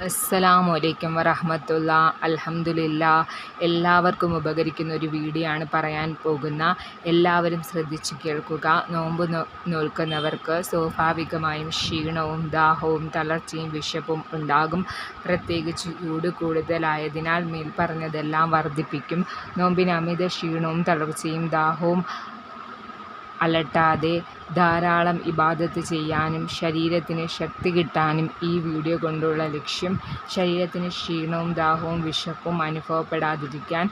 അസ്സലാമു വറഹ്മത്തുള്ളാ. അൽഹംദുലില്ലാ. എല്ലാവർക്കും ഉപകരിക്കുന്ന ഒരു വീഡിയോ ആണ് പറയാൻ പോകുന്ന. എല്ലാവരും ശ്രദ്ധിച്ചു കേൾക്കുക. നോമ്പ് നോൽക്കുന്നവർക്ക് സ്വാഭാവികമായും ക്ഷീണവും ദാഹവും തളർച്ചയും വിശപ്പും ഉണ്ടാകും. പ്രത്യേകിച്ച് ചൂട് കൂടുതലായതിനാൽ മേൽപ്പറഞ്ഞതെല്ലാം വർദ്ധിപ്പിക്കും. നോമ്പിന് അമിത ക്ഷീണവും തളർച്ചയും ദാഹവും അലട്ടാതെ ധാരാളം ഇബാദത്ത് ചെയ്യാനും ശരീരത്തിന് ശക്തി കിട്ടാനും ഈ വീഡിയോ കൊണ്ടുള്ള ലക്ഷ്യം. ശരീരത്തിന് ക്ഷീണവും ദാഹവും വിശപ്പും അനുഭവപ്പെടാതിരിക്കാൻ,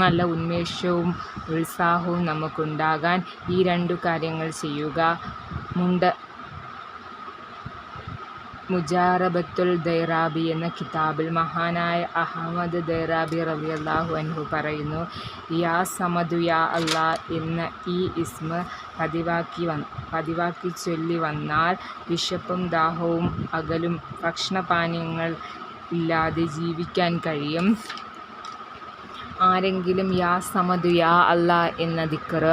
നല്ല ഉന്മേഷവും ഉത്സാഹവും നമുക്കുണ്ടാകാൻ ഈ 2 കാര്യങ്ങൾ ചെയ്യുക. മുജാറബത്തുൽ ദൈറാബി എന്ന കിതാബിൽ മഹാനായ അഹ്മദ് ദൈറാബി റളിയല്ലാഹു അൻഹു പറയുന്നു, യാ സമദു യാ അല്ലാ എന്ന ഈ ഇസ്മ പതിവാക്കി ചൊല്ലി വന്നാൽ വിശപ്പും ദാഹവും അകലും. ഭക്ഷണപാനീയങ്ങൾ ഇല്ലാതെ ജീവിക്കാൻ കഴിയും. ആരെങ്കിലും യാ സമദു യാ അല്ലാ എന്ന ദിക്ർ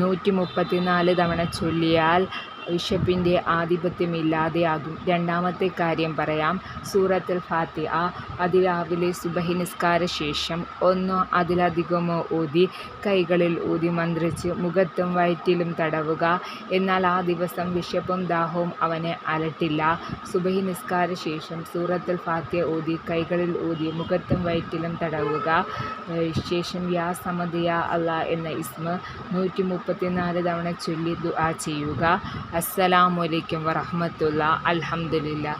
134 തവണ ചൊല്ലിയാൽ വിശപ്പിൻ്റെ ആധിപത്യം ഇല്ലാതെയാകും. രണ്ടാമത്തെ കാര്യം പറയാം. സൂറത്തുൽ ഫാത്തിഹ അതിരാവിലെ സുബഹി നിസ്കാര ശേഷം 1 അതിലധികമോ ഓതി കൈകളിൽ ഊതി മന്ത്രിച്ച് മുഖത്തും വയറ്റിലും തടവുക. എന്നാൽ ആ ദിവസം വിശപ്പും ദാഹവും അവനെ അലട്ടില്ല. സുബഹി നിസ്കാര ശേഷം സൂറത്തുൽ ഫാത്തിഹ ഓതി കൈകളിൽ ഊതി മുഖത്തും വയറ്റിലും തടവുക. ശേഷം യാ സമദ് യാ അല്ലാ എന്ന ഇസ്മ 134 തവണ ചൊല്ലി ദുആ ചെയ്യുക. അസ്സലാമു അലൈക്കും വറഹ്മത്തുള്ളാഹി. അൽഹംദുലില്ലാ.